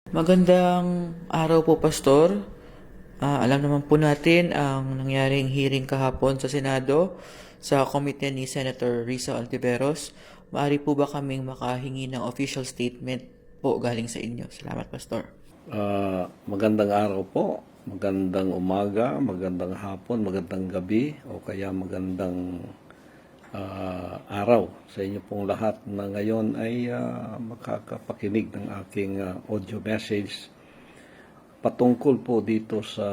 Magandang araw po, Pastor. Alam naman po natin ang nangyaring hearing kahapon sa Senado sa komite ni Senator Risa Ontiveros. Maaari po ba kaming makahingi ng official statement po galing sa inyo? Salamat, Pastor. Magandang araw po, magandang umaga, magandang hapon, magandang gabi, o kaya magandang araw sa inyo pong lahat na ngayon ay makakapakinig ng aking audio message patungkol po dito sa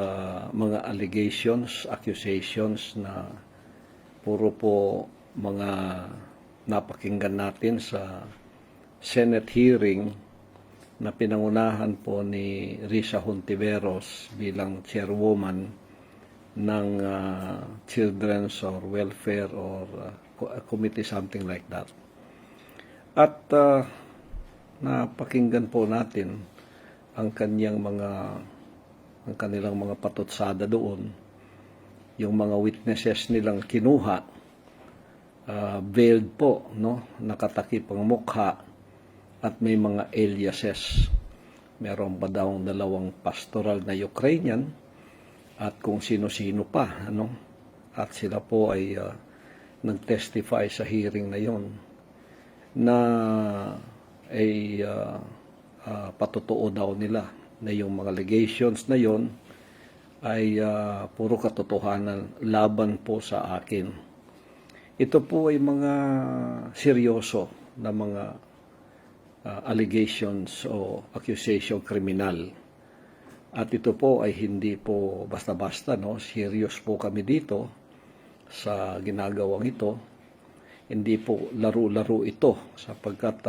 mga allegations, accusations na puro po mga napakinggan natin sa Senate hearing na pinangunahan po ni Risa Hontiveros bilang chairwoman ng Children's or Welfare or Committee, something like that. At napakinggan po natin ang kanilang mga patutsada doon, yung mga witnesses nilang kinuha, veiled po, no, nakatakip ang mukha, at may mga aliases. Meron pa daw 2 pastoral na Ukrainian at kung sino-sino pa, ano? At sila po ay nag-testify sa hearing na yon na ay patotoo daw nila na yung mga allegations na yon ay puro katotohanan laban po sa akin. Ito po ay mga seryoso na mga allegations o accusation kriminal. At ito po ay hindi po basta-basta, no? Serious po kami dito sa ginagawang ito. Hindi po laro-laro ito sapagkat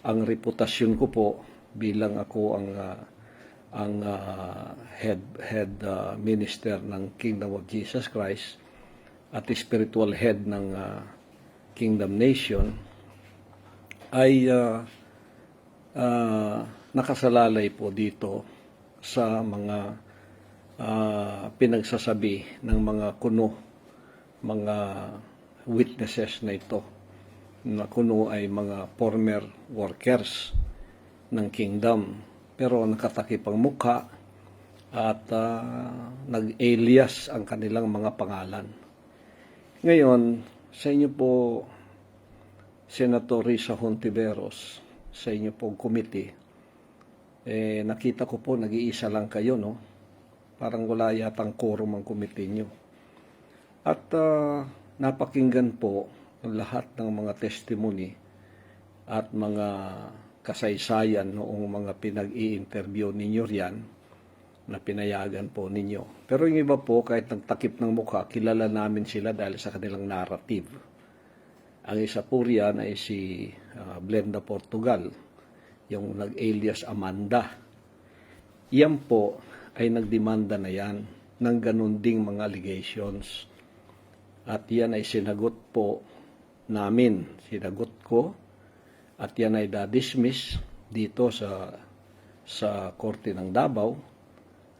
ang reputasyon ko po bilang ako ang head minister ng Kingdom of Jesus Christ at spiritual head ng Kingdom Nation ay nakasalalay po dito sa mga pinagsasabi ng mga mga witnesses na ito, na kuno ay mga former workers ng kingdom, pero nakatakip ang mukha at nag-alias ang kanilang mga pangalan. Ngayon, sa inyo po, Senator Risa Hontiveros, sa inyo pong committee, nakita ko po nag-iisa lang kayo, no? Parang wala yatang quorum ang committee nyo. At napakinggan po ang lahat ng mga testimony at mga kasaysayan noong mga pinag-i-interview ninyo riyan na pinayagan po ninyo. Pero yung iba po, kahit nagtakip ng mukha, kilala namin sila dahil sa kanilang narrative. Ang isa po riyan ay si Blenda Portugal, yung nag-alias Amanda. Yan po ay nagdemanda na yan ng ganun ding mga allegations. At yan ay sinagot po namin, sinagot ko, at yan ay da-dismiss dito sa Korte ng Davao,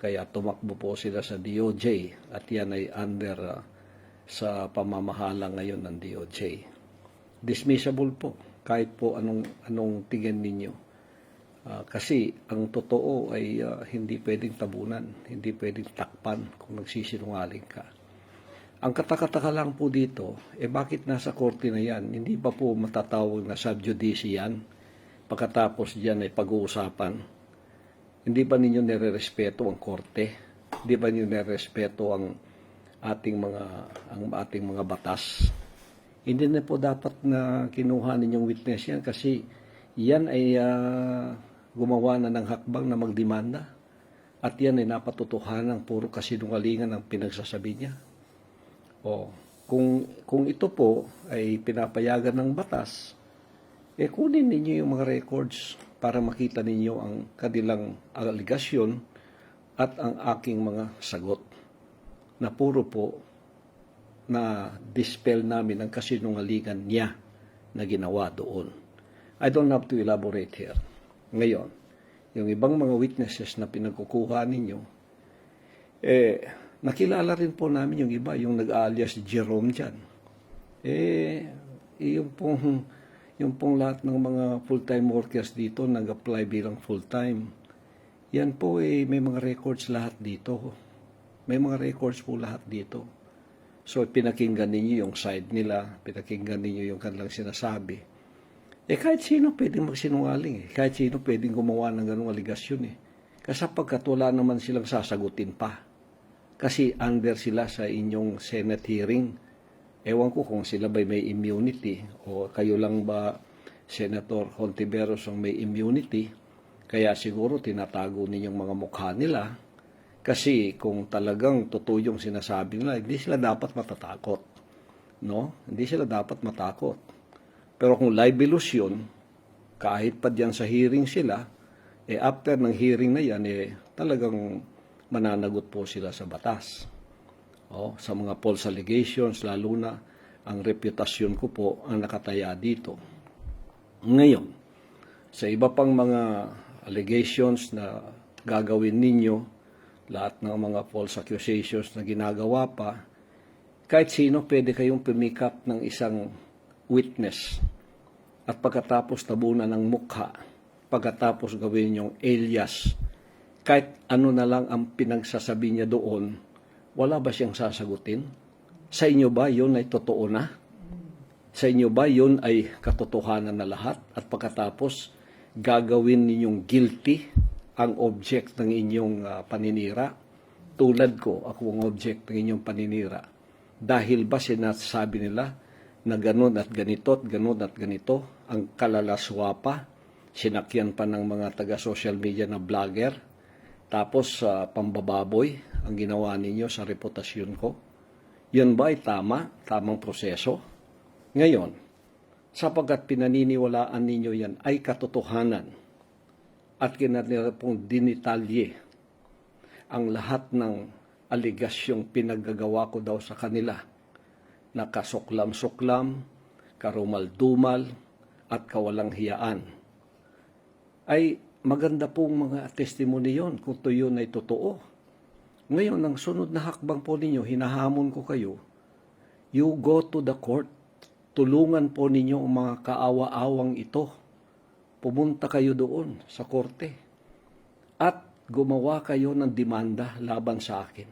kaya tumakbo po sila sa DOJ, at yan ay under sa pamamahala ngayon ng DOJ. Dismissible po, kahit po anong tingin ninyo. Kasi ang totoo ay hindi pwedeng tabunan, hindi pwedeng takpan kung nagsisinungaling ka. Ang katakataka lang po dito, bakit nasa korte na yan? Hindi pa po matatawag na sub judice yan? Pagkatapos diyan ay pag-uusapan. Hindi ba ninyo nire-respeto ang korte? Hindi ba ninyo nire-respeto ang ating mga batas? Hindi na po dapat na kinuha ninyong witness yan kasi yan ay gumawa na ng hakbang na magdemanda at yan ay napatotohanan puro kasinungalingan ang pinagsasabi niya. Kung ito po ay pinapayagan ng batas, kunin ninyo yung mga records para makita ninyo ang kanilang aligasyon at ang aking mga sagot na puro po na dispel namin ang kasinungalingan niya na ginawa doon. I don't have to elaborate here. Ngayon, yung ibang mga witnesses na pinagkukuha ninyo, nakilala rin po namin yung iba, yung nag-alias Jerome dyan. Yung pong lahat ng mga full-time workers dito nag-apply bilang full-time. Yan po may mga records lahat dito. May mga records po lahat dito. So pinakinggan ninyo yung side nila, pinakinggan ninyo yung kanilang sinasabi. Kahit sino pwedeng magsinungaling Kahit sino pwedeng gumawa ng ganung aligasyon Kasi sapagkat wala naman silang sasagutin pa. Kasi under sila sa inyong Senate hearing. Ewan ko kung sila ba may immunity o kayo lang ba, Senator Hontiveros, ang may immunity. Kaya siguro tinatago ninyong mga mukha nila. Kasi kung talagang totoo yung sinasabi nila, hindi sila dapat matatakot. No? Hindi sila dapat matakot. Pero kung libelous yun, kahit pa diyan sa hearing sila, after ng hearing na yan, talagang mananagot po sila sa batas. Sa mga false allegations, lalo na ang reputasyon ko po ang nakataya dito. Ngayon, sa iba pang mga allegations na gagawin ninyo, lahat ng mga false accusations na ginagawa pa, kahit sino pwede kayong pumikap ng isang witness at pagkatapos tabunan ng mukha, pagkatapos gawin yung alias, kahit ano na lang ang pinagsasabi niya doon, wala ba siyang sasagutin? Sa inyo ba yun ay totoo na? Sa inyo ba yun ay katotohanan na lahat? At pagkatapos, gagawin ninyong guilty ang object ng inyong paninira? Tulad ko, ako ang object ng inyong paninira. Dahil ba sinasabi nila na ganun at ganito at ganun at ganito, ang kalalaswa sinakyan pa ng mga taga-social media na vlogger, tapos pambababoy ang ginawa ninyo sa reputasyon ko? Yun ba ay tamang proseso? Ngayon, sapagkat pinaniniwalaan ninyo yan ay katotohanan at kinanila pong dinitalye ang lahat ng aligasyong pinaggagawa ko daw sa kanila na kasuklam-suklam, karumal-dumal at kawalang hiyaan, ay maganda pong mga testimony yon kung to yun ay totoo. Ngayon, ang sunod na hakbang po ninyo, hinahamon ko kayo, you go to the court. Tulungan po ninyo ang mga kaawa-awang ito. Pumunta kayo doon sa korte at gumawa kayo ng demanda laban sa akin.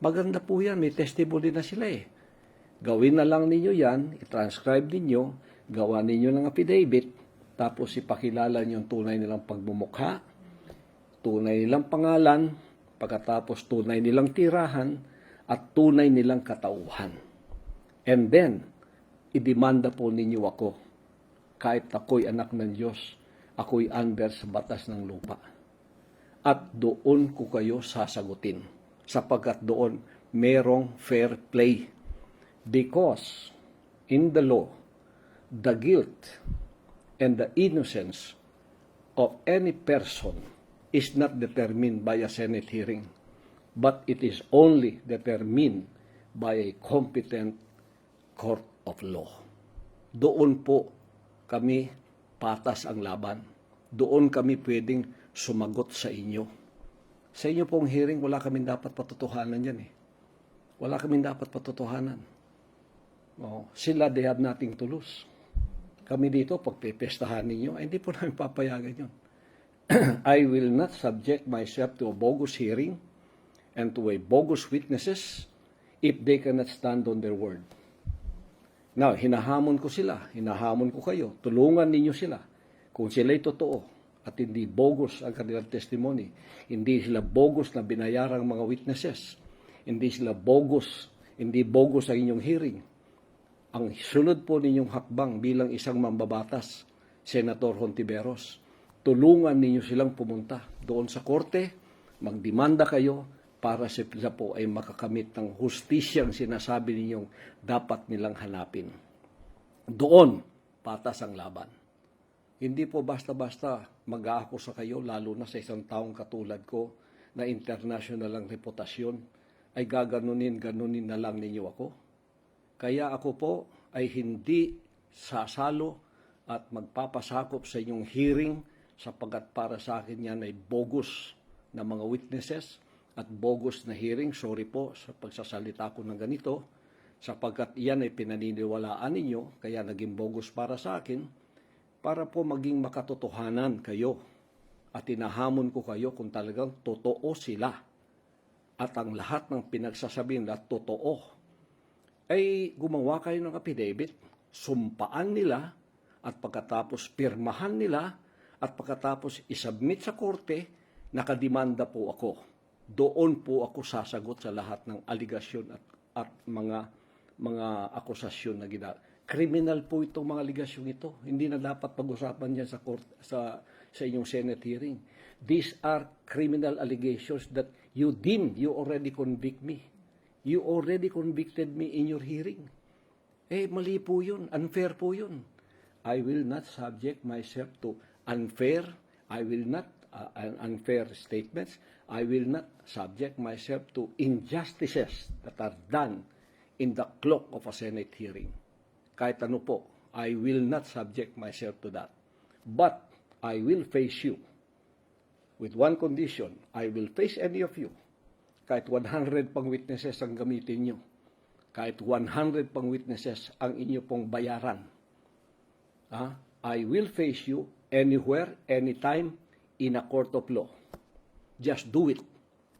Maganda po yan, may testimony na sila Gawin na lang ninyo yan, i-transcribe ninyo, gawa ninyo ng affidavit, tapos ipakilala niyo yung tunay nilang pagmumukha, tunay nilang pangalan, pagkatapos tunay nilang tirahan, at tunay nilang katauhan. And then, idemanda po ninyo ako. Kahit ako'y anak ng Diyos, ako'y under sa batas ng lupa. At doon ko kayo sasagutin. Sapagkat doon merong fair play. Because in the law, the guilt and the innocence of any person is not determined by a Senate hearing, but it is only determined by a competent court of law. Doon po kami patas ang laban. Doon kami pwedeng sumagot sa inyo. Sa inyo pong hearing, wala kaming dapat patotohanan yan Wala kaming dapat patotohanan. Sila, they have nothing to lose. Kami dito, pagpipestahan ninyo, hindi po namin papayagan yun. I will not subject myself to a bogus hearing and to a bogus witnesses if they cannot stand on their word. Now, hinahamon ko sila, hinahamon ko kayo, tulungan ninyo sila. Kung sila'y totoo at hindi bogus ang kanilang testimony, hindi sila bogus na binayarang mga witnesses, hindi sila bogus, hindi bogus ang inyong hearing. Ang sunod po ninyong hakbang bilang isang mambabatas, Senator Hontiveros, tulungan ninyo silang pumunta doon sa korte, magdemanda kayo para sila po ay makakamit ng hustisyang sinasabi ninyong dapat nilang hanapin. Doon, patas ang laban. Hindi po basta-basta mag-aakusa kayo, lalo na sa isang taong katulad ko na international ang reputasyon, ay gaganunin na lang ninyo ako. Kaya ako po ay hindi sasalo at magpapasakop sa inyong hearing sapagkat para sa akin yan ay bogus na mga witnesses at bogus na hearing. Sorry po sa pagsasalita ko ng ganito sapagkat yan ay pinaniniwalaan ninyo kaya naging bogus para sa akin para po maging makatotohanan kayo at tinahamon ko kayo kung talagang totoo sila at ang lahat ng pinagsasabi nila totoo, ay gumawa kayo ng affidavit, sumpaan nila, at pagkatapos pirmahan nila, at pagkatapos isubmit sa korte, nakademanda po ako. Doon po ako sasagot sa lahat ng aligasyon at mga akusasyon na gina. Criminal po itong mga aligasyon ito. Hindi na dapat pag-usapan yan sa inyong Senate hearing. These are criminal allegations that you already convict me. You already convicted me in your hearing. Mali po yun. Unfair po yun. I will not subject myself to unfair statements. I will not subject myself to injustices that are done in the cloak of a Senate hearing. Kahit ano po, I will not subject myself to that. But I will face you with one condition. I will face any of you. Kahit 100 pang witnesses ang gamitin nyo. Kahit 100 pang witnesses ang inyo pong bayaran. I will face you anywhere, anytime, in a court of law. Just do it.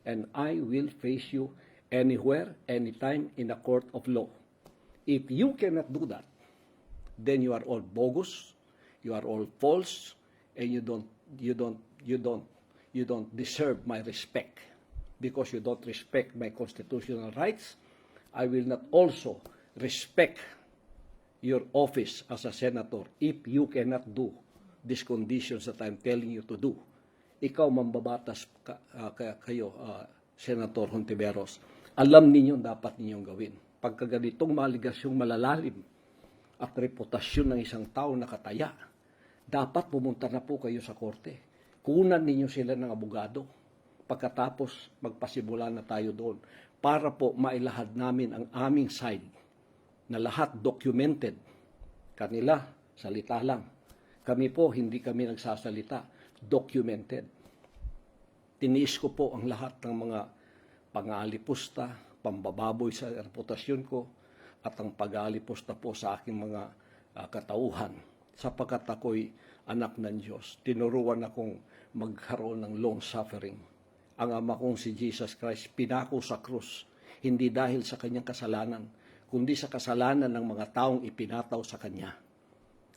And I will face you anywhere, anytime, in a court of law. If you cannot do that, then you are all bogus, you are all false, and you don't deserve my respect. Because you don't respect my constitutional rights, I will not also respect your office as a senator if you cannot do these conditions that I'm telling you to do. Ikaw, mambabatas kayo, Senator Hontiveros. Alam ninyo dapat ninyong gawin. Pagka ganitong maligasyong malalalim at reputasyon ng isang tao nakataya, dapat pumunta na po kayo sa korte. Kunan ninyo sila ng abogado. Pagkatapos, magpasimula na tayo doon para po mailahad namin ang aming side na lahat documented. Kanila, salita lang. Kami po, hindi kami nagsasalita. Documented. Tiniis ko po ang lahat ng mga pang-aalipusta, pambababoy sa reputasyon ko, at ang pag-aalipusta po sa aking mga katauhan. Sapagkat ako'y anak ng Diyos. Tinuruan akong magkaroon ng long suffering. Ang ama kong si Jesus Christ, pinako sa krus, hindi dahil sa kanyang kasalanan, kundi sa kasalanan ng mga taong ipinataw sa kanya.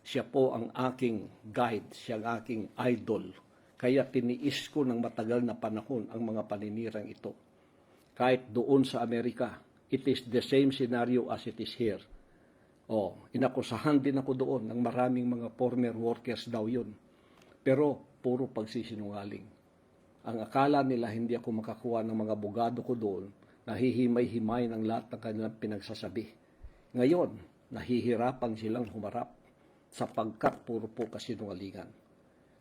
Siya po ang aking guide, siya ang aking idol. Kaya tiniis ko ng matagal na panahon ang mga paninirang ito. Kahit doon sa Amerika, it is the same scenario as it is here. Inakusahan din ako doon ng maraming mga former workers daw yun. Pero puro pagsisinungaling. Ang akala nila hindi ako makakuha ng mga abogado ko doon, nahihimay-himay ng lahat ng kanilang pinagsasabi. Ngayon, nahihirapan silang humarap sapagkat puro po kasinungalingan.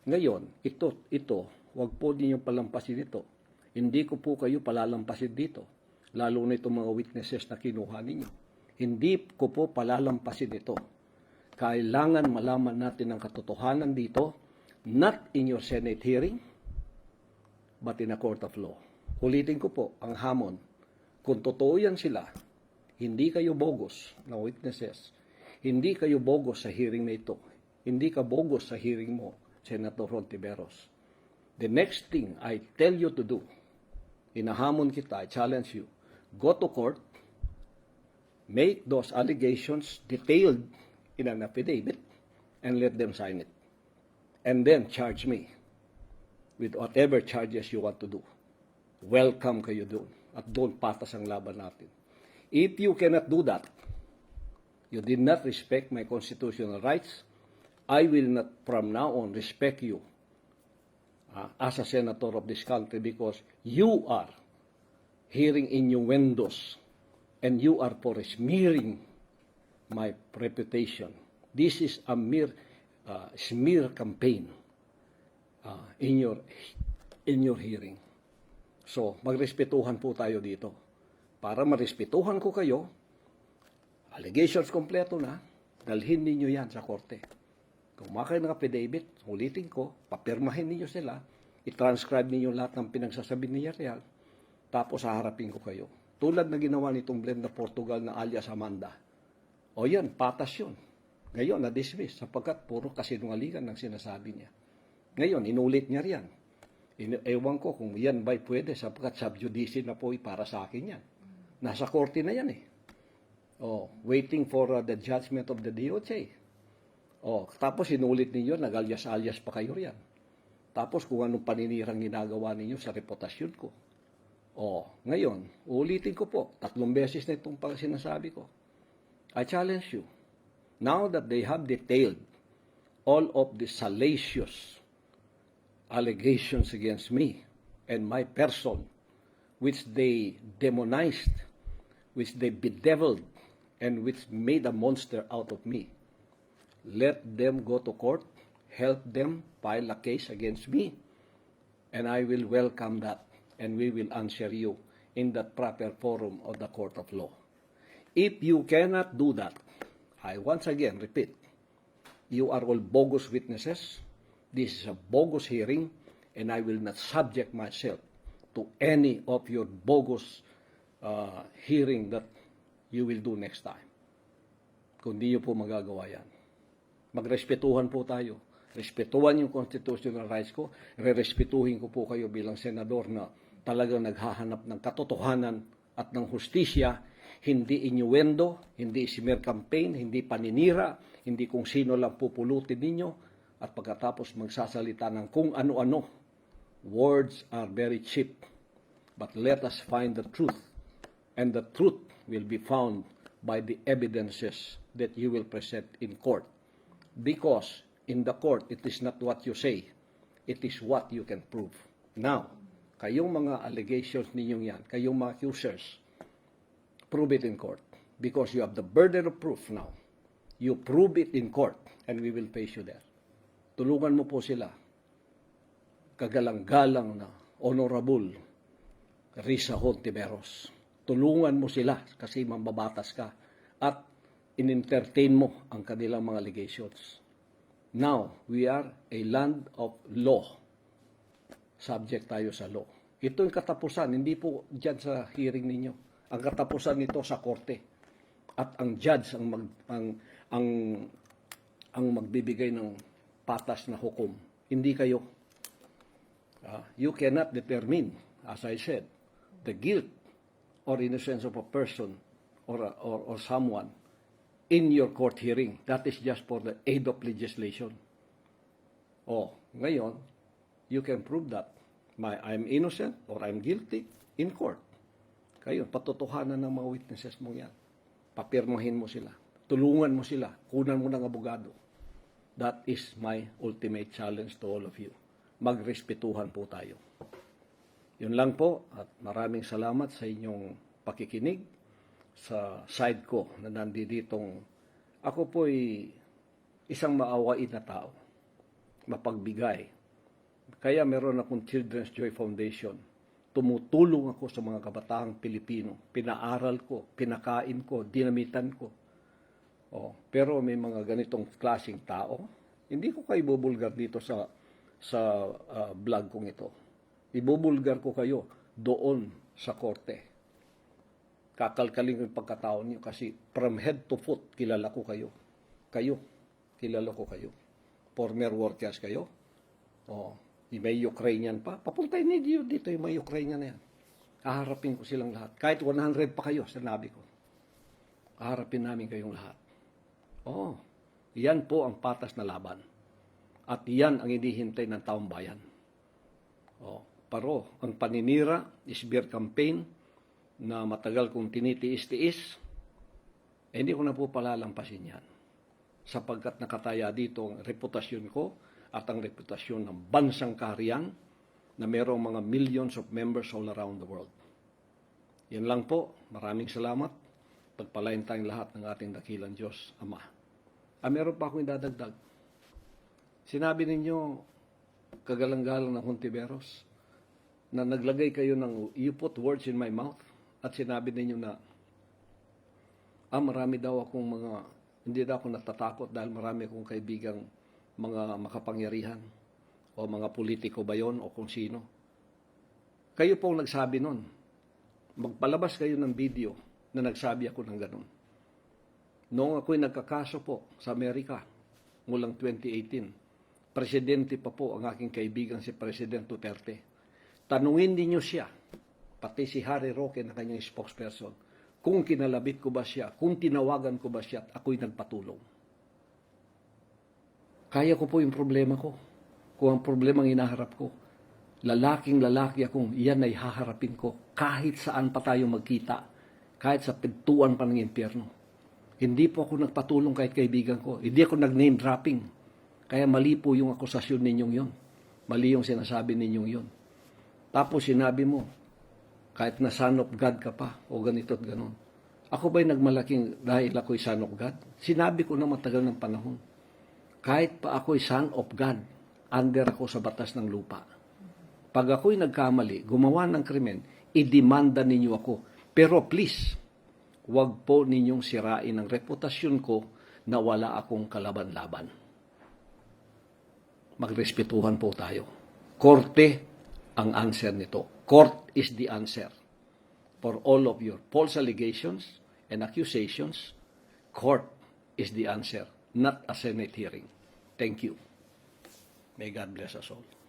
Ngayon, ito, wag po ninyong palampasin ito. Hindi ko po kayo palalampasin dito, lalo na itong mga witnesses na kinuha ninyo. Hindi ko po palalampasin ito. Kailangan malaman natin ang katotohanan dito, not in your Senate hearing, but in a court of law. Ulitin ko po ang hamon. Kung totoo yan sila, hindi kayo bogus na witnesses. Hindi kayo bogus sa hearing na ito. Hindi ka bogus sa hearing mo, Senator Hontiveros. The next thing I tell you to do, inahamon kita, I challenge you, go to court, make those allegations detailed in an affidavit, and let them sign it. And then charge me with whatever charges you want to do. Welcome kayo doon. At doon patas ang laban natin. If you cannot do that, you did not respect my constitutional rights, I will not from now on respect you as a senator of this country because you are hearing innuendos and you are for smearing my reputation. This is a mere smear campaign in your hearing. So, magrespetuhan po tayo dito. Para marespetuhan ko kayo, allegations kompleto na, dalhin ninyo yan sa korte. Kung makain ng affidavit, ulitin ko, papirmahin ninyo sila, i-transcribe ninyo lahat ng pinagsasabi ni Yariel, tapos haharapin ko kayo. Tulad na ginawa nitong blend na Portugal na alias Amanda. O yan, patas yun. Ngayon, na-dismiss sapagkat puro kasinungalingan ng sinasabi niya. Ngayon, inulit niya riyan. Ewan ko kung yan ba'y pwede sapagkat sub judice na po para sa akin yan. Nasa korte na yan eh. Waiting for the judgment of the DOJ. Tapos inulit ninyo, nag-alyas-alyas pa kayo riyan. Tapos kung anong paninirang ginagawa ninyo sa reputasyon ko. Ngayon, ulitin ko po, 3 beses na itong sinasabi ko. I challenge you. Now that they have detailed all of the salacious allegations against me and my person, which they demonized, which they bedeviled, and which made a monster out of me, let them go to court, help them file a case against me, and I will welcome that, and we will answer you in that proper forum of the court of law. If you cannot do that, I once again repeat, you are all bogus witnesses. This is a bogus hearing, and I will not subject myself to any of your bogus hearing that you will do next time. Kung di nyo po magagawa yan. Magrespetuhan po tayo. Respetuhan yung constitutional rights ko. Rerespetuhin ko po kayo bilang senador na talagang naghahanap ng katotohanan at ng hustisya, hindi innuendo, hindi smear campaign, hindi paninira, hindi kung sino lang pupulutin ninyo, at pagkatapos magsasalita ng kung ano-ano. Words are very cheap, but let us find the truth, and the truth will be found by the evidences that you will present in court. Because in the court, it is not what you say, it is what you can prove. Now, kayong mga allegations ninyong yan, kayong mga accusers, prove it in court. Because you have the burden of proof now. You prove it in court, and we will face you there. Tulungan mo po sila, kagalang-galang na Honorable Risa Hontiveros. Tulungan mo sila kasi mambabatas ka at in-entertain mo ang kanilang mga allegations. Now, we are a land of law. Subject tayo sa law. Ito yung katapusan, hindi po dyan sa hearing ninyo. Ang katapusan nito sa korte. At ang judge ang magbibigay ng patas na hukom. Hindi kayo. You cannot determine, as I said, the guilt or innocence of a person or someone in your court hearing. That is just for the aid of legislation. Ngayon, you can prove that I'm innocent or I'm guilty in court. Kayo, patotohanan ng mga witnesses mo yan. Papirmahin mo sila. Tulungan mo sila. Kunan mo ng abogado. That is my ultimate challenge to all of you. Magrespetuhan po tayo. Yun lang po at maraming salamat sa inyong pakikinig sa side ko na nanditong ako po'y isang maawain na tao, mapagbigay. Kaya meron akong Children's Joy Foundation. Tumutulong ako sa mga kabataang Pilipino. Pinaaral ko, pinakain ko, dinamitan ko. Pero may mga ganitong klaseng tao. Hindi ko kayo bubulgar dito sa vlog kong ito. Ibubulgar ko kayo doon sa korte. Kakalkalin ko yung pagkatao niyo kasi from head to foot, kilala ko kayo. Kilala ko kayo. Former workers kayo. May Ukrainian pa. Papuntayin niyo dito yung may Ukrainian na yan. Haharapin ko silang lahat. Kahit 100 pa kayo, sinabi ko. Haharapin namin kayong lahat. Yan po ang patas na laban. At yan ang hinihintay ng taong bayan. Pero ang paninira, smear campaign, na matagal kong tinitiis-tiis, hindi ko na po palalampasin yan. Sapagkat nakataya dito ang reputasyon ko at ang reputasyon ng bansang kaharian na mayroong mga millions of members all around the world. Yan lang po. Maraming salamat. Pagpalain tayong lahat ng ating dakilang Diyos, Ama. Meron pa akong idadagdag. Sinabi ninyo, kagalang-galang ng Hontiveros, na naglagay kayo ng, you put words in my mouth, at sinabi ninyo na, marami daw akong hindi daw ako natatakot dahil marami akong kaibigang mga makapangyarihan, o mga politiko ba yun, o kung sino. Kayo pong nagsabi nun. Magpalabas kayo ng video na nagsabi ako ng ganun. Noong ako'y nagkakaso po sa Amerika, mulang 2018, presidente pa po ang aking kaibigan si President Duterte. tanungin ninyo siya, pati si Harry Roque na kanyang spokesperson, kung kinalabit ko ba siya, kung tinawagan ko ba siya at ako'y nagpatulong. Kaya ko po yung problema ko. Kung ang problema ang inaharap ko, lalaking lalaki akong iyan ay haharapin ko kahit saan pa tayo magkita, kahit sa pintuan pa ng impyerno. Hindi po ako nagpatulong kahit kaibigan ko. Hindi ako nag-name dropping. Kaya mali po yung akusasyon ninyong yon. Mali yung sinasabi ninyong yon. Tapos sinabi mo, kahit na son of God ka pa, o ganito at ganon. Ako ba'y nagmalaking dahil ako'y son of God? Sinabi ko na matagal ng panahon. Kahit pa ako'y son of God, under ako sa batas ng lupa. Pag ako'y nagkamali, gumawa ng krimen, idemanda ninyo ako. Pero please, huwag po ninyong sirain ang reputasyon ko na wala akong kalaban-laban. Magrespetuhan po tayo. Korte ang answer nito. Court is the answer for all of your false allegations and accusations. Court is the answer, not a Senate hearing. Thank you. May God bless us all.